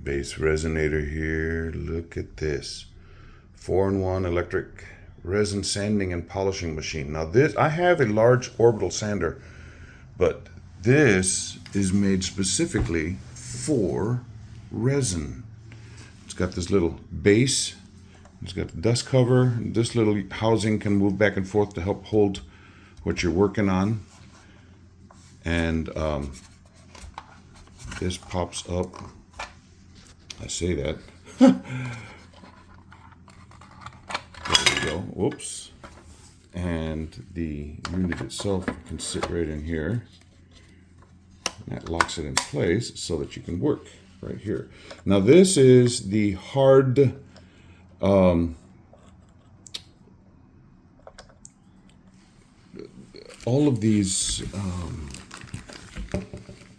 BassResinator here. Look at this 4-in-1 electric resin sanding and polishing machine. Now this, I have a large orbital sander, but this is made specifically for resin. It's got this little base, it's got the dust cover. This little housing can move back and forth to help hold what you're working on. And this pops up. I say that. There we go. Whoops. And the unit itself can sit right in here. And that locks it in place so that you can work right here. Now this is the hard all of these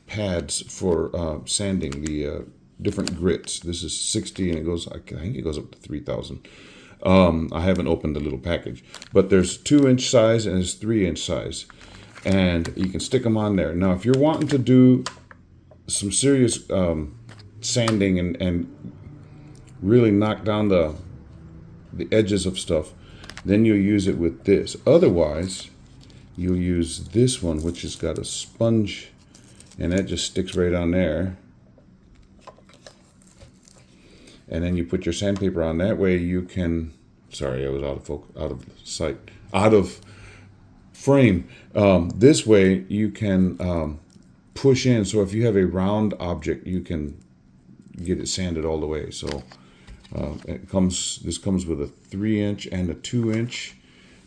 pads for sanding, the different grits. This is 60 and it goes, I think it goes up to 3,000. I haven't opened the little package, but there's 2-inch size and there's 3-inch size, and you can stick them on there. Now if you're wanting to do some serious sanding and really knock down the edges of stuff, then you'll use it with this. Otherwise you'll use this one, which has got a sponge, and that just sticks right on there. And then you put your sandpaper on. That way you can, sorry, I was out of sight, out of frame. This way you can push in. So if you have a round object, you can get it sanded all the way. So this comes with a 3-inch and a 2-inch,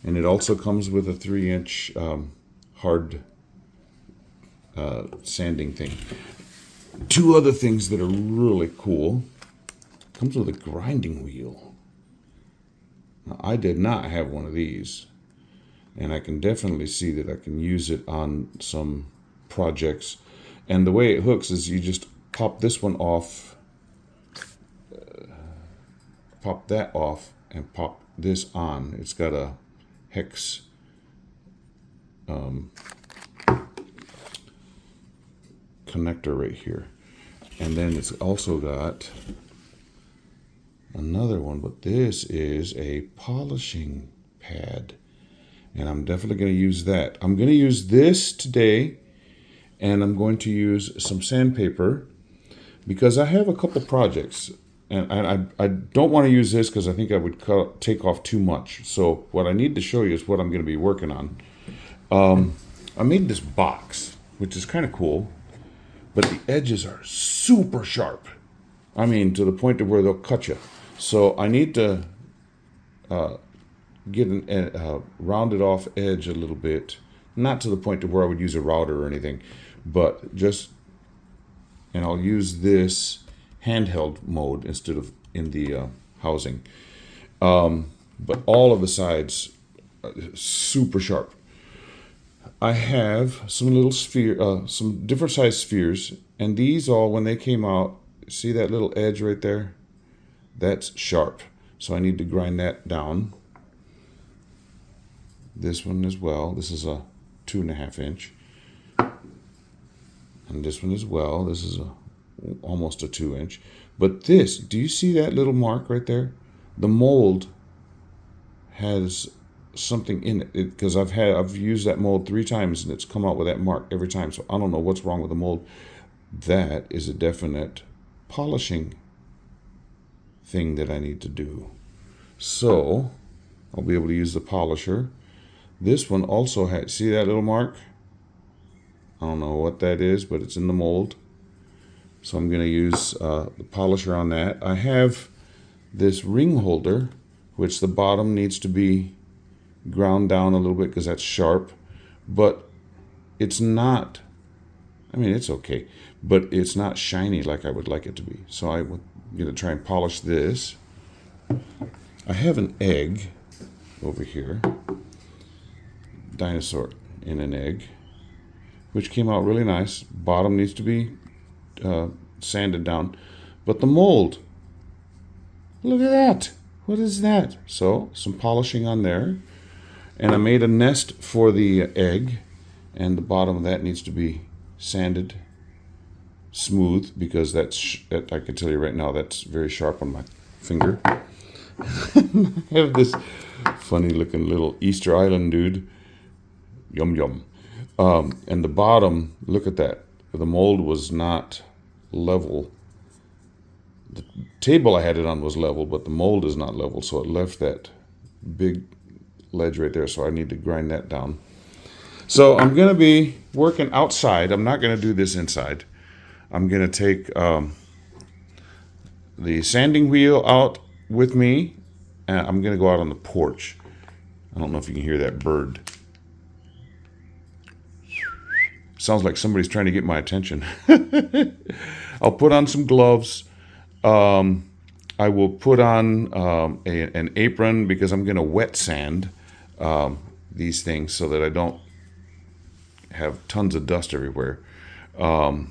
and it also comes with a 3-inch hard sanding thing. Two other things that are really cool. Comes with a grinding wheel. Now, I did not have one of these, and I can definitely see that I can use it on some projects. And the way it hooks is you just pop this one off, pop that off, and pop this on. It's got a hex connector right here, and then it's also got another one, but this is a polishing pad, and I'm definitely going to use that. I'm going to use this today, and I'm going to use some sandpaper because I have a couple projects, and I don't want to use this because I think I would take off too much. So what I need to show you is what I'm going to be working on. I made this box, which is kind of cool, but the edges are super sharp. I mean, to the point of where they'll cut you. So I need to get a rounded off edge a little bit, not to the point to where I would use a router or anything, but just, and I'll use this handheld mode instead of in the housing. But all of the sides are super sharp. I have some little some different size spheres, and these all, when they came out, see that little edge right there? That's sharp, so I need to grind that down. This one as well. This is a 2.5 inch, and this one as well. This is almost a 2 inch. But this, do you see that little mark right there? The mold has something in it because I've used that mold 3 times and it's come out with that mark every time. So I don't know what's wrong with the mold. That is a definite polishing thing that I need to do. So I'll be able to use the polisher. This one also had, see that little mark? I don't know what that is, but it's in the mold. So I'm going to use the polisher on that. I have this ring holder, which the bottom needs to be ground down a little bit because that's sharp, but it's not, I mean, it's okay, but it's not shiny like I would like it to be. So I'm going to try and polish this. I have an egg over here, dinosaur in an egg, which came out really nice. Bottom needs to be sanded down, but the mold, look at that. What is that? So some polishing on there, and I made a nest for the egg, and the bottom of that needs to be sanded smooth, because that I can tell you right now, that's very sharp on my finger. I have this funny looking little Easter Island dude. Yum yum. And the bottom, look at that. The mold was not level. The table I had it on was level, but the mold is not level, so it left that big ledge right there, so I need to grind that down. So I'm going to be working outside. I'm not going to do this inside. I'm going to take the sanding wheel out with me, and I'm going to go out on the porch. I don't know if you can hear that bird. Sounds like somebody's trying to get my attention. I'll put on some gloves. I will put on an apron, because I'm going to wet sand these things so that I don't have tons of dust everywhere. And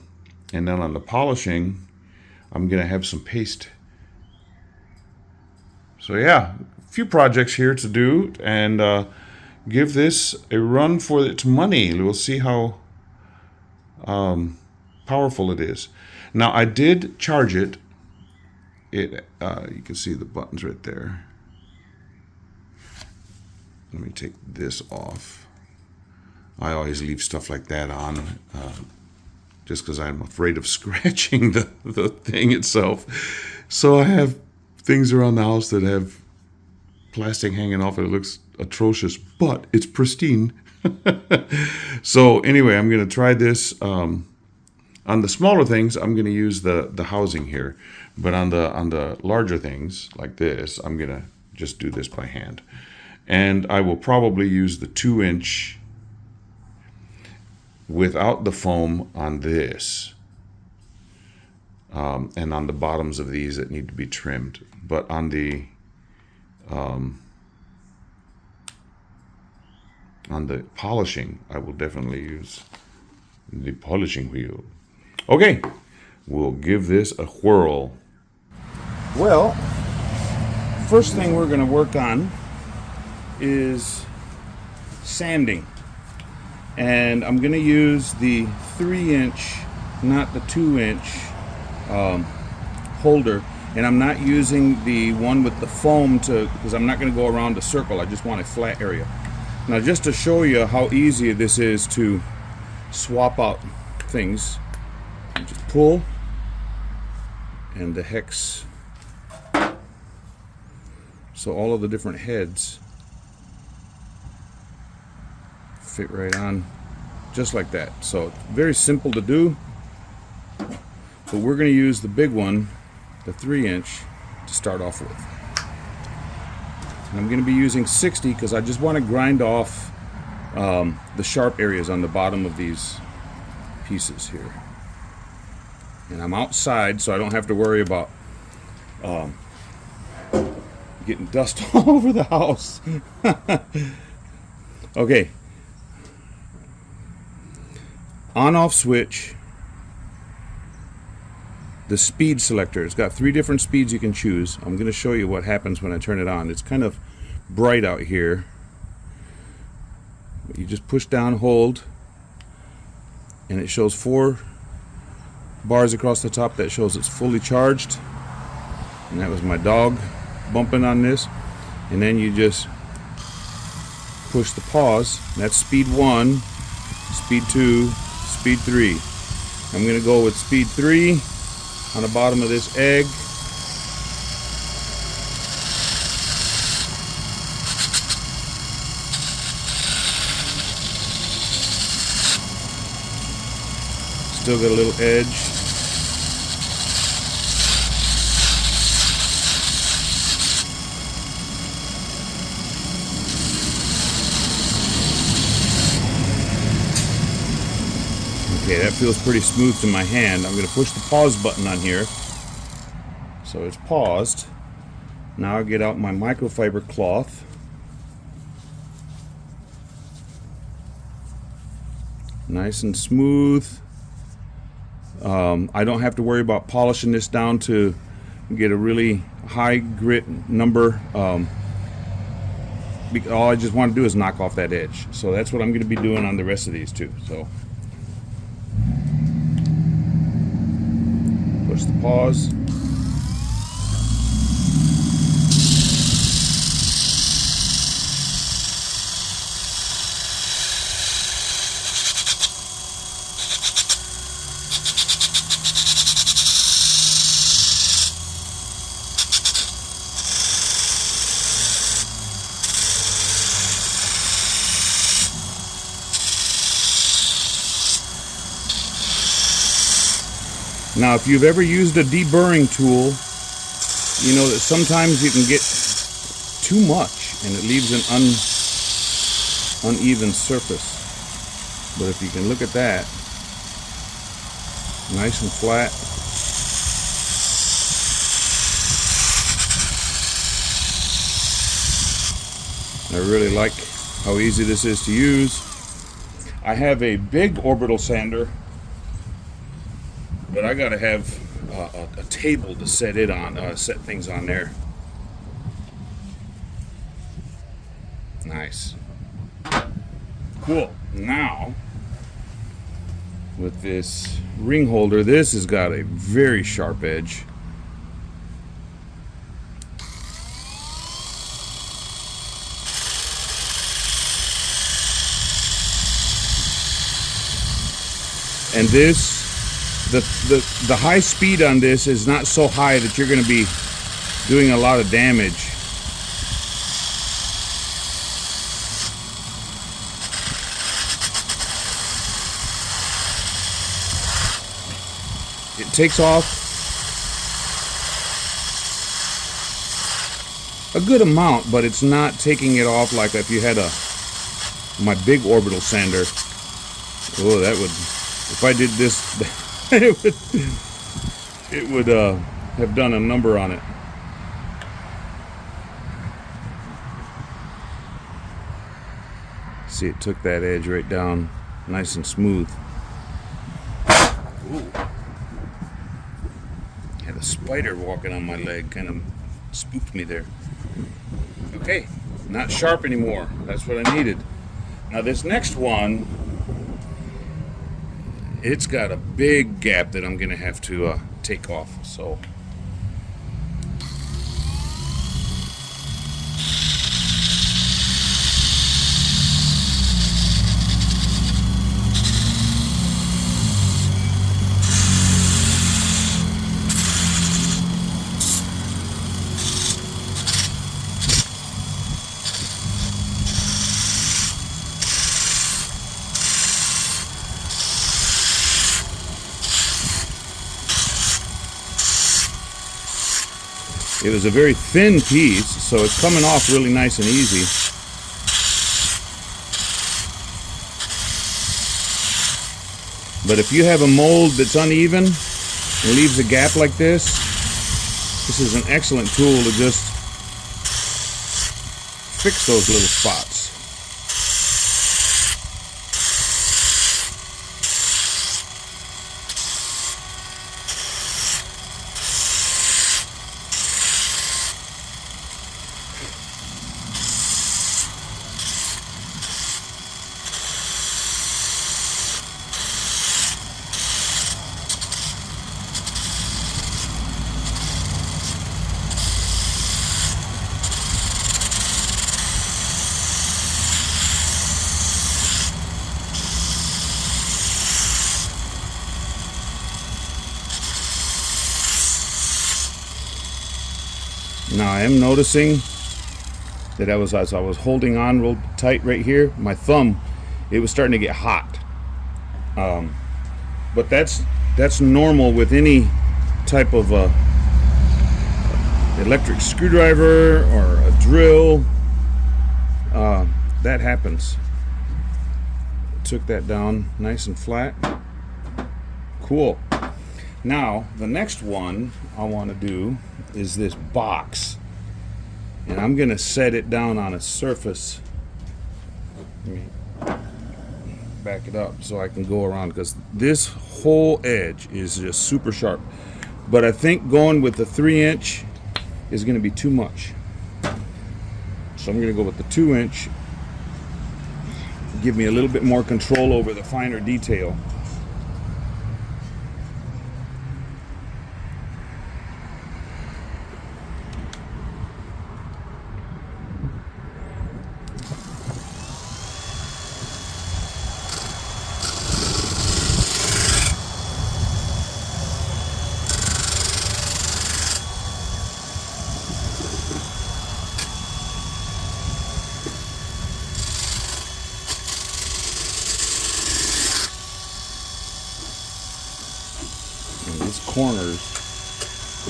then on the polishing, I'm going to have some paste. So yeah, a few projects here to do, and give this a run for its money. We'll see how powerful it is. Now, I did charge it. You can see the buttons right there. Let me take this off. I always leave stuff like that on, just because I'm afraid of scratching the thing itself. So I have things around the house that have plastic hanging off, and it looks atrocious, but it's pristine. So anyway, I'm going to try this. On the smaller things, I'm going to use the housing here, but on the larger things like this, I'm going to just do this by hand. And I will probably use the 2-inch without the foam on this, and on the bottoms of these that need to be trimmed. But on the polishing, I will definitely use the polishing wheel. Okay, we'll give this a whirl. Well, first thing we're going to work on is sanding. And I'm going to use the 3-inch, not the 2-inch holder. And I'm not using the one with the foam because I'm not going to go around the circle. I just want a flat area. Now, just to show you how easy this is to swap out things, just pull, and the hex, so all of the different heads fit right on, just like that. So very simple to do, but we're going to use the big one, the 3-inch, to start off with. And I'm going to be using 60 because I just want to grind off the sharp areas on the bottom of these pieces here. And I'm outside, so I don't have to worry about getting dust all over the house. Okay. On-off switch. The speed selector. It's got 3 different speeds you can choose. I'm going to show you what happens when I turn it on. It's kind of bright out here. You just push down, hold, and it shows 4 bars across the top. That shows it's fully charged. And that was my dog bumping on this. And then you just push the pause. That's speed 1, speed 2, speed 3. I'm going to go with speed 3 on the bottom of this egg. Still got a little edge. Okay, that feels pretty smooth to my hand. I'm going to push the pause button on here. So it's paused. Now I get out my microfiber cloth. Nice and smooth. I don't have to worry about polishing this down to get a really high grit number. All I just want to do is knock off that edge. So that's what I'm going to be doing on the rest of these too. So push the pause. Now, if you've ever used a deburring tool, you know that sometimes you can get too much and it leaves an uneven surface. But if you can look at that, nice and flat. I really like how easy this is to use. I have a big orbital sander, but I gotta have a table to set it on, set things on there. Nice. Cool. Now, with this ring holder, this has got a very sharp edge. And this, the high speed on this is not so high that you're going to be doing a lot of damage. It takes off a good amount, but it's not taking it off like if you had my big orbital sander. Oh, that would, if I did this, it would have done a number on it. See, it took that edge right down nice and smooth. Ooh. Had a spider walking on my leg, kind of spooked me there. Okay, not sharp anymore. That's what I needed. Now this next one, it's got a big gap that I'm gonna have to take off. So it was a very thin piece, so it's coming off really nice and easy. But if you have a mold that's uneven and leaves a gap like this is an excellent tool to just fix those little spots. Now I am noticing that as I was holding on real tight right here, my thumb, it was starting to get hot. But that's normal with any type of electric screwdriver or a drill. That happens. Took that down nice and flat. Cool. Now the next one I want to do is this box, and I'm gonna set it down on a surface. Let me back it up so I can go around, because this whole edge is just super sharp, but I think going with the 3-inch is gonna be too much, so I'm gonna go with the 2-inch. Give me a little bit more control over the finer detail.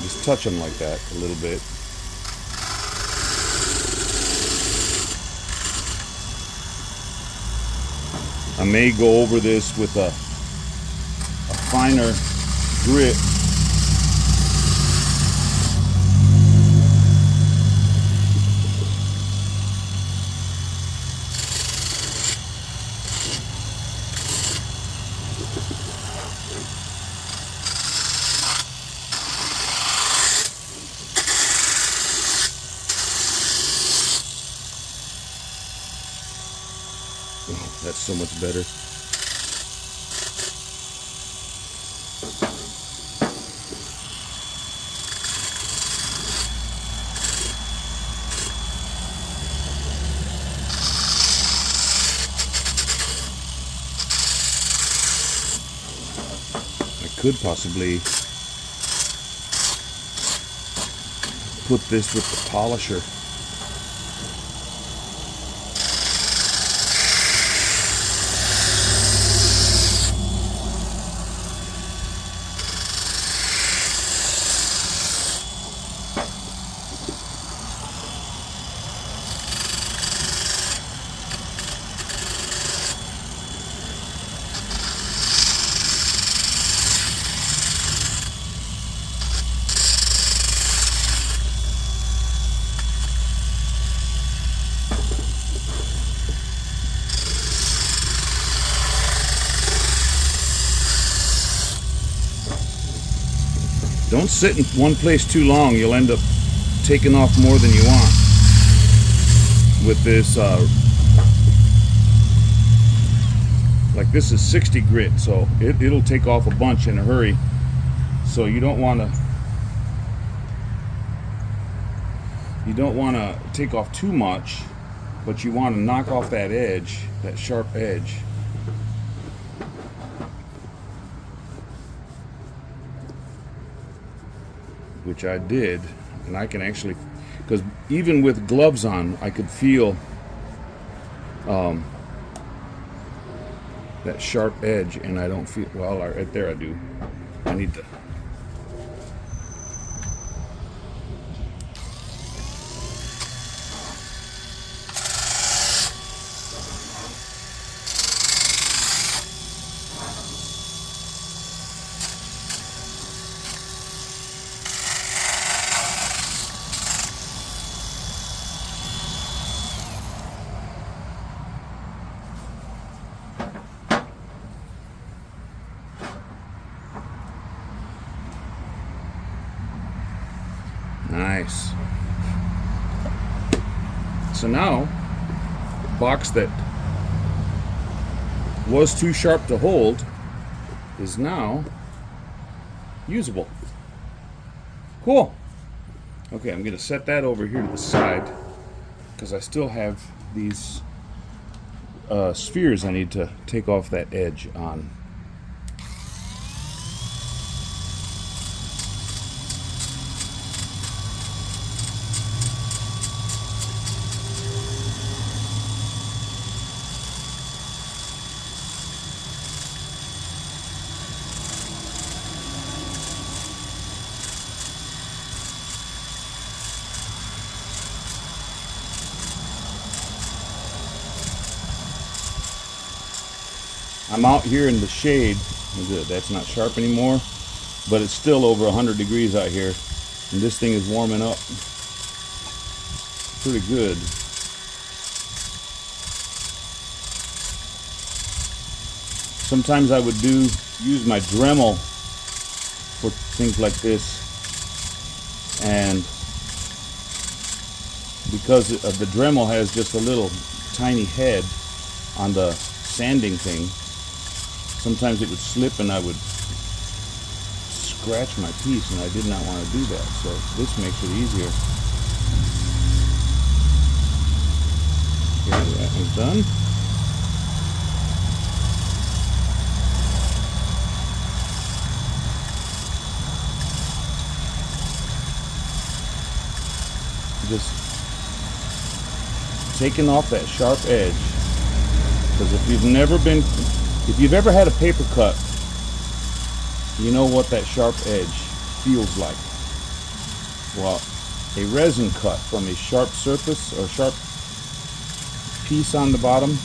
Just touch them like that a little bit. I may go over this with a finer grit. Oh, that's so much better. I could possibly put this with the polisher. Don't sit in one place too long. You'll end up taking off more than you want with this. Like this is 60 grit, so it'll take off a bunch in a hurry. So you don't want to take off too much, but you want to knock off that edge, that sharp edge. Which I did, and I can actually, because even with gloves on, I could feel that sharp edge, and I don't feel, well, right there I do. I need to. Nice. So now, the box that was too sharp to hold is now usable. Cool. Okay, I'm going to set that over here to the side because I still have these spheres I need to take off that edge on. I'm out here in the shade. That's not sharp anymore, but it's still over 100 degrees out here, and this thing is warming up pretty good. Sometimes I would use my Dremel for things like this, and because the Dremel has just a little tiny head on the sanding thing, sometimes it would slip and I would scratch my piece, and I did not want to do that, so this makes it easier. Okay, that one's done. Just taking off that sharp edge, because if you've ever had a paper cut, you know what that sharp edge feels like. well, a resin cut from a sharp surface or sharp piece on the bottom.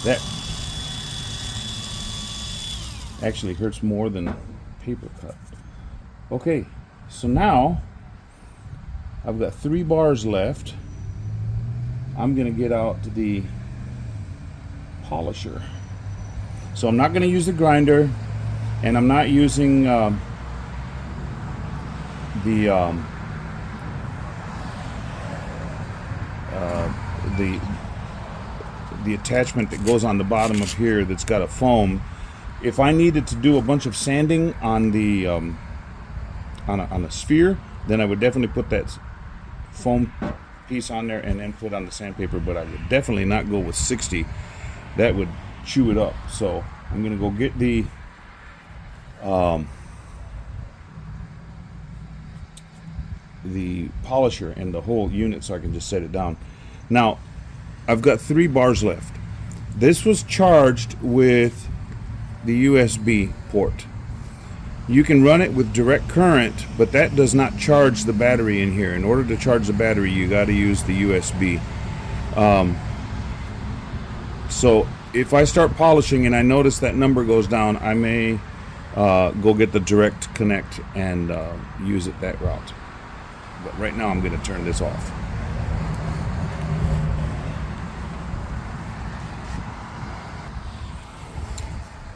That actually hurts more than paper cut. Okay, so now I've got 3 bars left. I'm gonna get out the polisher. So I'm not gonna use the grinder, and I'm not using the attachment that goes on the bottom of here that's got a foam. If I needed to do a bunch of sanding on the on a sphere, then I would definitely put that foam piece on there and then put on the sandpaper, but I would definitely not go with 60. That would chew it up. So I'm gonna go get the polisher and the whole unit so I can just set it down. Now I've got 3 bars left. This was charged with the USB port. You can run it with direct current, but that does not charge the battery in here. In order to charge the battery, you got to use the USB. So if I start polishing and I notice that number goes down, I may go get the direct connect and use it that route. But right now I'm going to turn this off.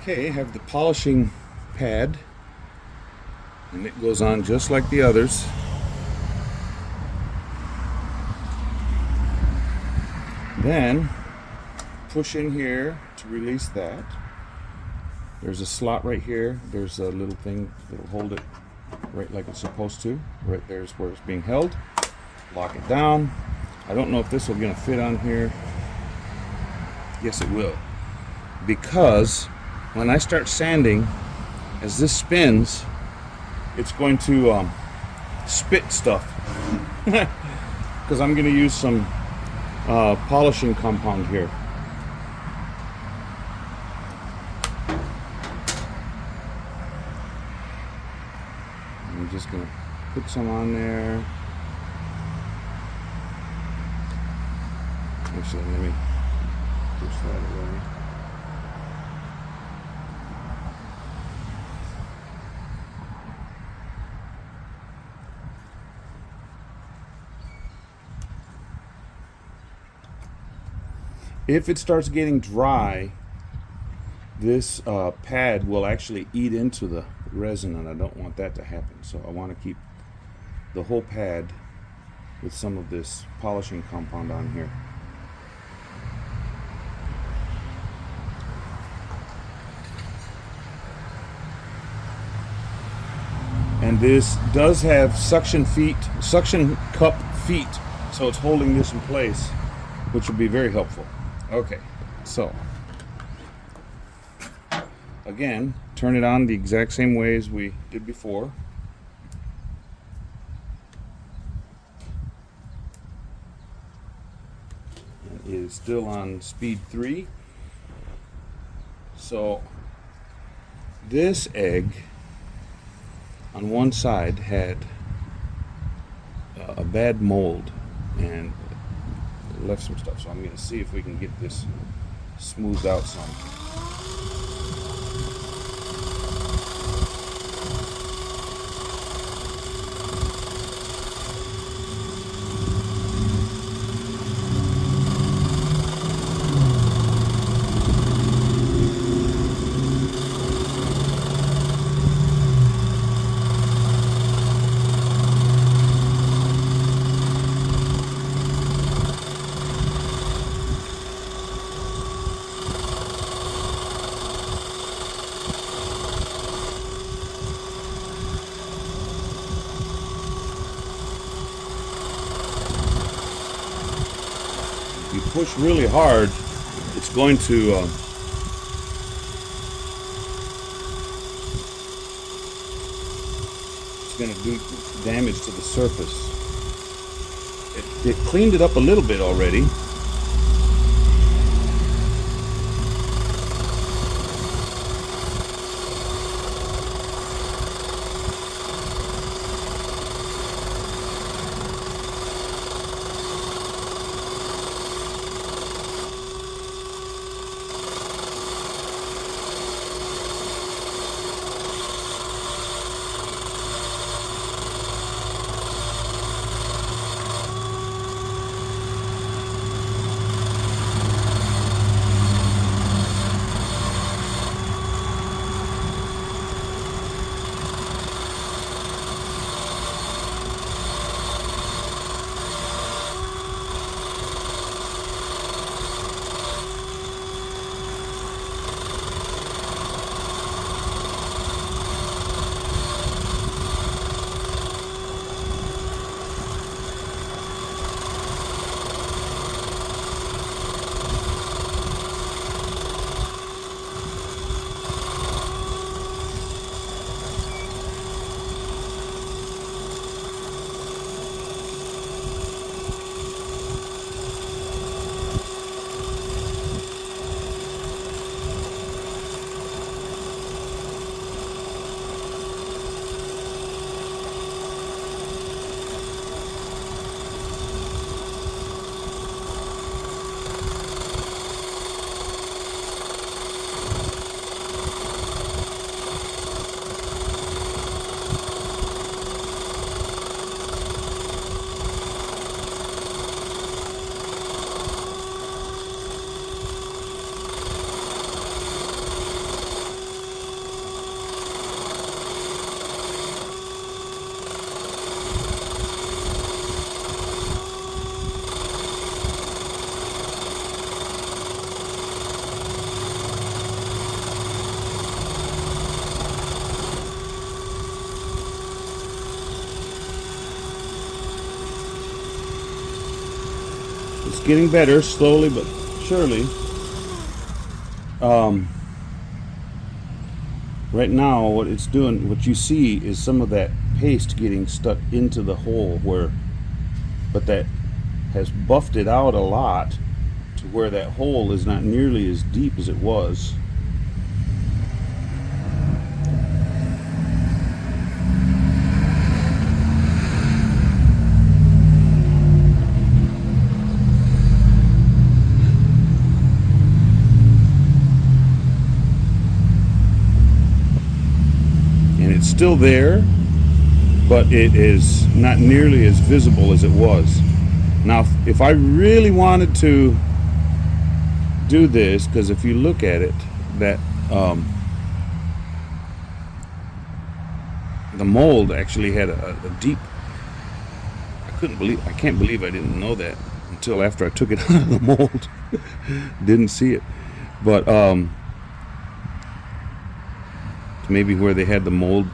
Okay, I have the polishing pad, and it goes on just like the others. Then push in here to release that. There's a slot right here. There's a little thing that'll hold it right like it's supposed to. Right there's where it's being held. Lock it down. I don't know if this will gonna fit on here. Yes, it will. Because when I start sanding, as this spins, it's going to spit stuff. Because I'm going to use some polishing compound here. I'm just going to put some on there. Actually, let me push that away. If it starts getting dry, this pad will actually eat into the resin, and I don't want that to happen. So I want to keep the whole pad with some of this polishing compound on here. And this does have suction cup feet, so it's holding this in place, which will be very helpful. Okay, so again, turn it on the exact same way as we did before. It is still on speed 3. So this egg on one side had a bad mold and left some stuff, so I'm going to see if we can get this smoothed out some. You push really hard, it's going to do damage to the surface. It cleaned it up a little bit already. It's getting better, slowly but surely. Right now, what it's doing, what you see is some of that paste getting stuck into the hole but that has buffed it out a lot to where that hole is not nearly as deep as it was. And it's still there, but it is not nearly as visible as it was. Now, if I really wanted to do this, because if you look at it, that the mold actually had a deep. I can't believe I didn't know that until after I took it out of the mold. Didn't see it, but maybe where they had the mold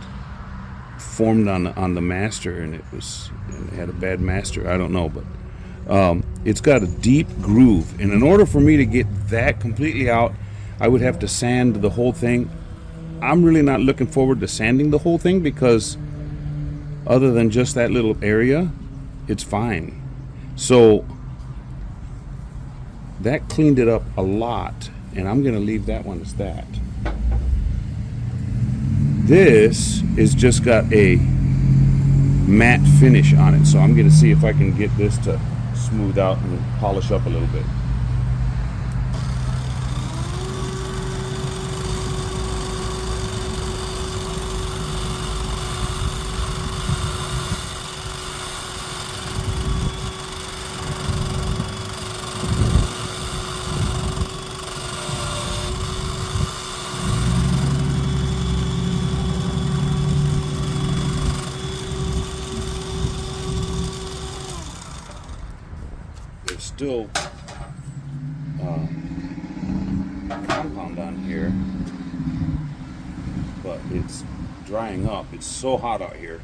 formed on the master, and it had a bad master. I don't know, but it's got a deep groove, and in order for me to get that completely out, I would have to sand the whole thing. I'm really not looking forward to sanding the whole thing, because other than just that little area, it's fine. So that cleaned it up a lot, and I'm going to leave that one as that. This is just got a matte finish on it, so I'm going to see if I can get this to smooth out and polish up a little bit. There's still compound on here, but it's drying up. It's so hot out here.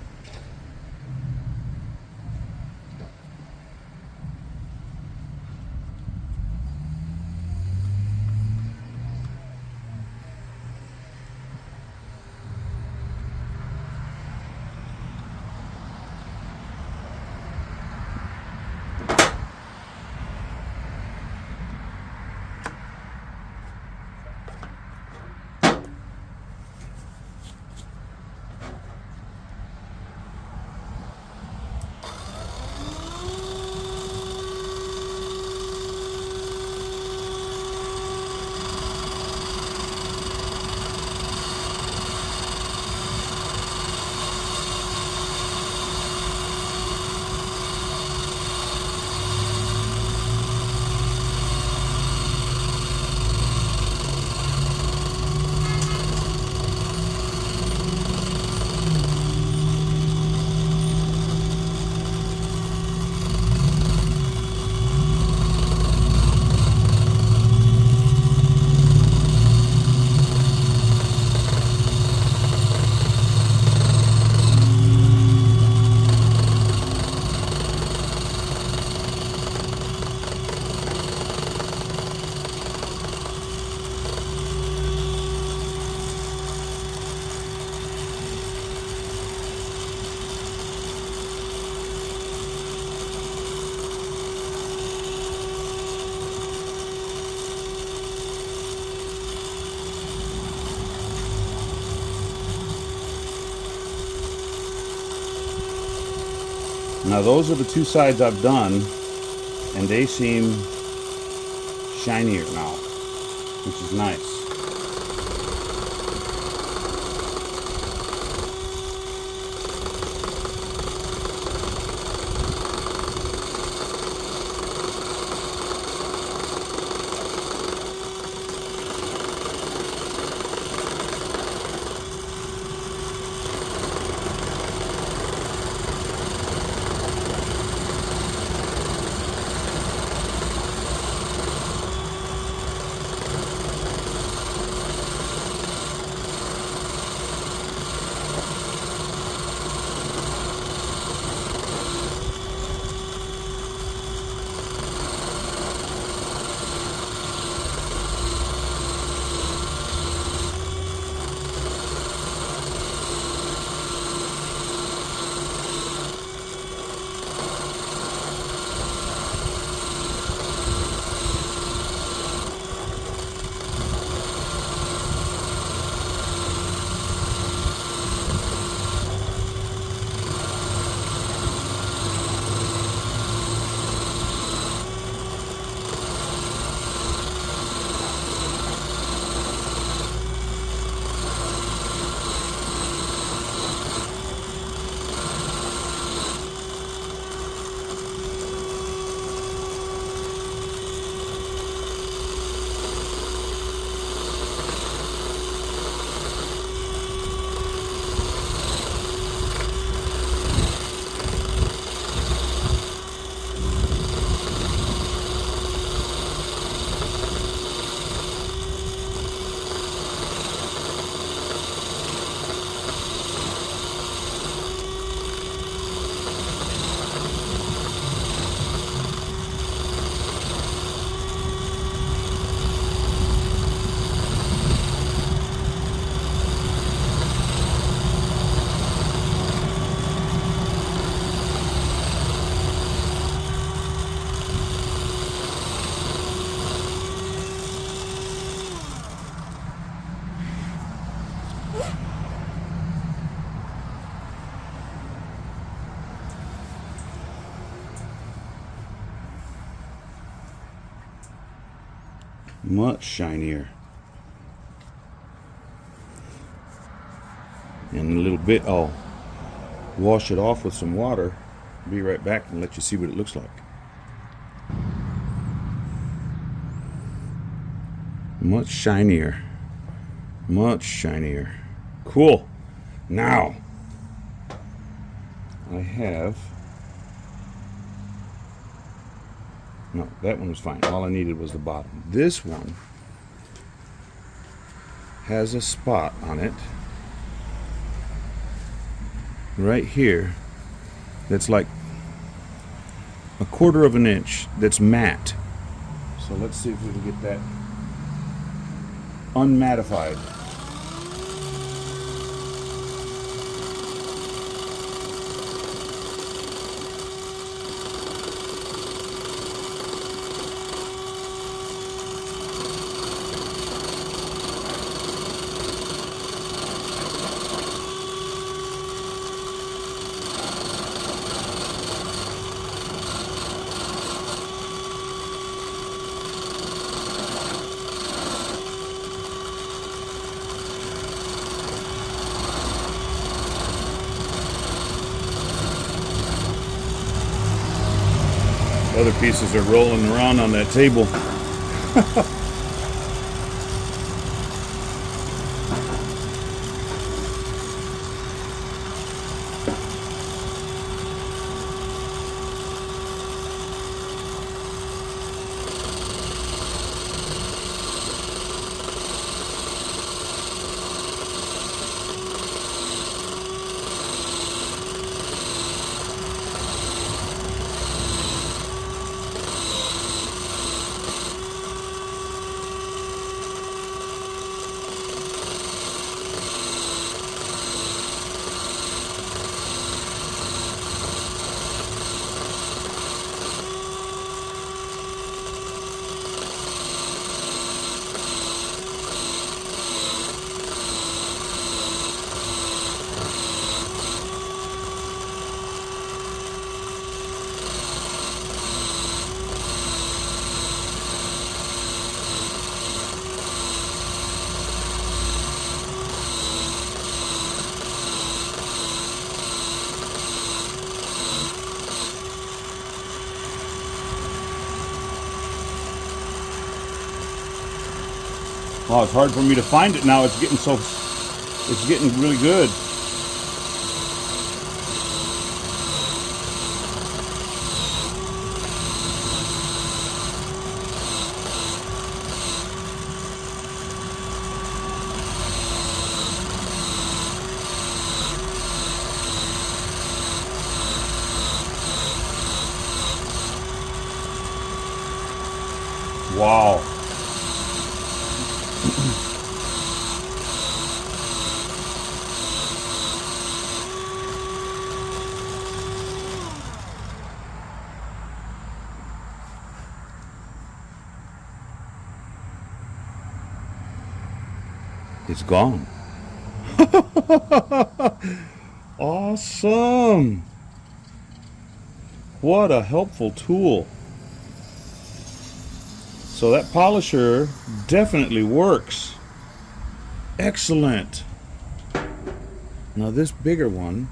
Now those are the two sides I've done, and they seem shinier now, which is nice. Much shinier. And a little bit, I'll wash it off with some water. Be right back and let you see what it looks like. Much shinier. Much shinier. Cool. Now, I have... No, that one was fine. All I needed was the bottom. This one has a spot on it right here that's like a 1/4 of an inch that's matte. So let's see if we can get that unmattified. Other pieces are rolling around on that table. Oh, it's hard for me to find it now. It's getting really good. Wow. It's gone. Awesome. What a helpful tool. So that polisher definitely works. Excellent. Now this bigger one,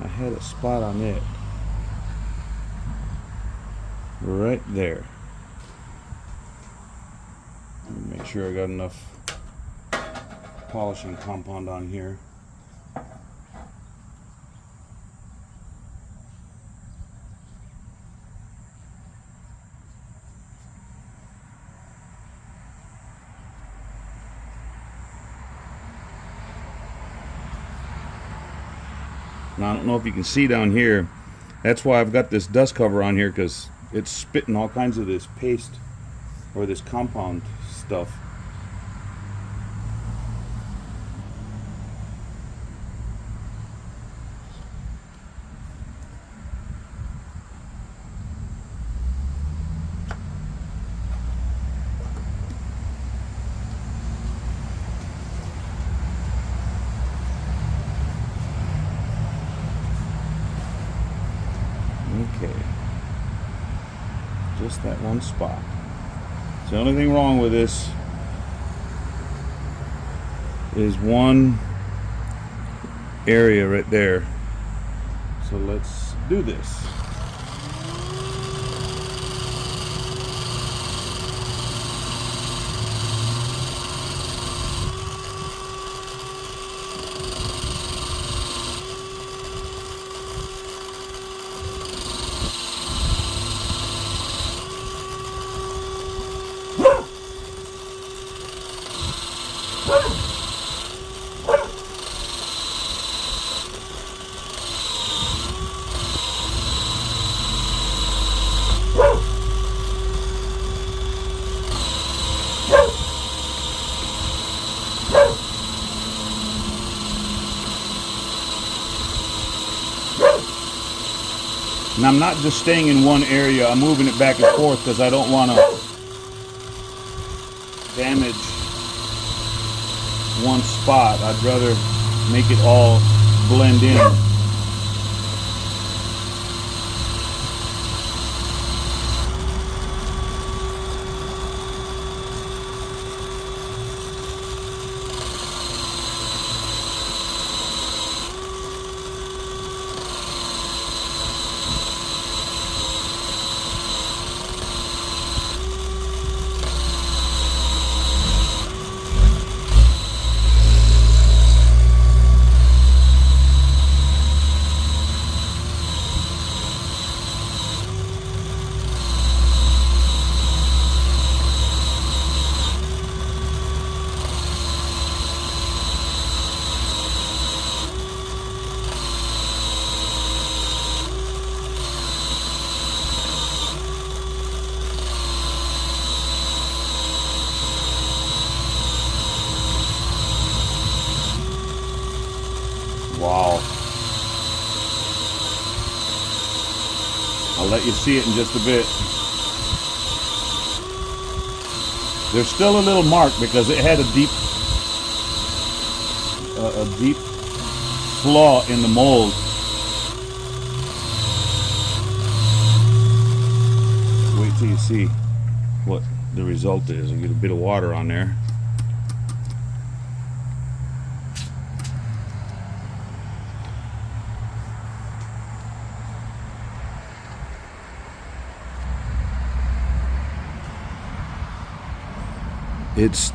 I had a spot on it. Right there. Let me make sure I got enough polishing compound on here. Now I don't know if you can see down here. That's why I've got this dust cover on here, because it's spitting all kinds of this paste or this compound stuff. Okay, just that one spot. The only thing wrong with this is one area right there. So let's do this. And I'm not just staying in one area, I'm moving it back and forth because I don't want to damage one spot. I'd rather make it all blend in. Wow. I'll let you see it in just a bit. There's still a little mark because it had a deep flaw in the mold. Wait till you see what the result is. I'll get a bit of water on there.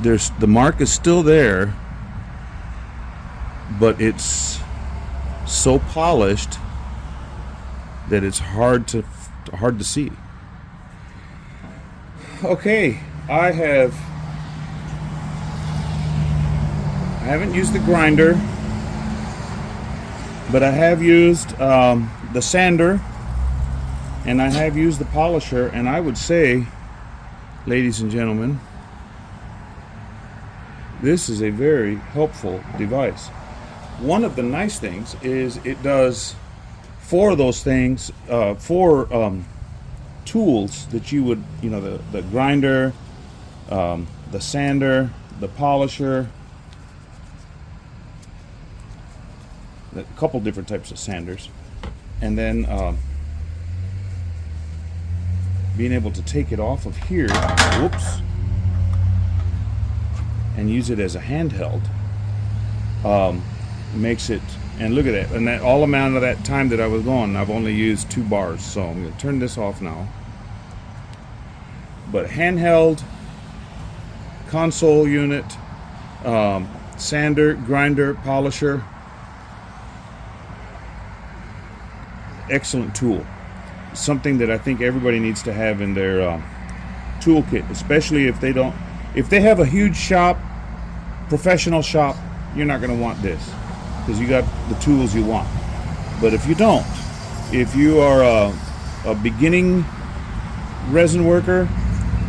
The mark is still there, but it's so polished that it's hard to see. Okay, I haven't used the grinder, but I have used the sander, and I have used the polisher, and I would say, ladies and gentlemen, this is a very helpful device. One of the nice things is it does four of those things, four tools that you would, the grinder, the sander, the polisher, a couple different types of sanders, and then being able to take it off of here, whoops, and use it as a handheld makes it, and look at that, and that all amount of that time that I was gone, I've only used 2 bars, so I'm going to turn this off now. But handheld, console unit, sander, grinder, polisher, excellent tool. Something that I think everybody needs to have in their toolkit, especially if they have a huge shop, professional shop, you're not going to want this because you got the tools you want. But if you don't, if you are a beginning resin worker,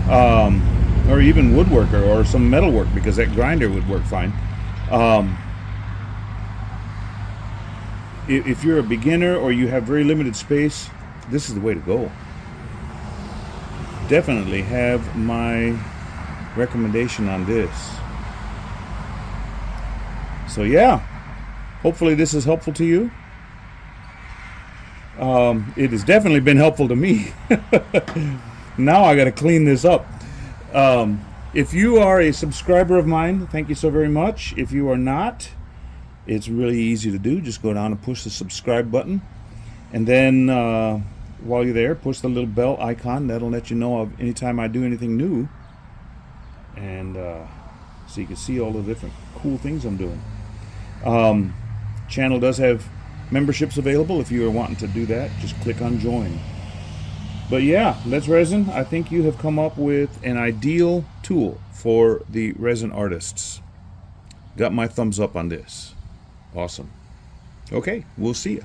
or even woodworker or some metal work, because that grinder would work fine. If you're a beginner or you have very limited space, this is the way to go. Definitely have my recommendation on this. So yeah, hopefully this is helpful to you. It has definitely been helpful to me. Now I got to clean this up. If you are a subscriber of mine, thank you so very much. If you are not, it's really easy to do. Just go down and push the subscribe button. And then while you're there, push the little bell icon. That'll let you know of anytime I do anything new. And so you can see all the different cool things I'm doing. Channel does have memberships available. If you are wanting to do that, just click on join. But yeah, Let's Resin, I think you have come up with an ideal tool for the resin artists. Got my thumbs up on this. Awesome. Okay, we'll see you.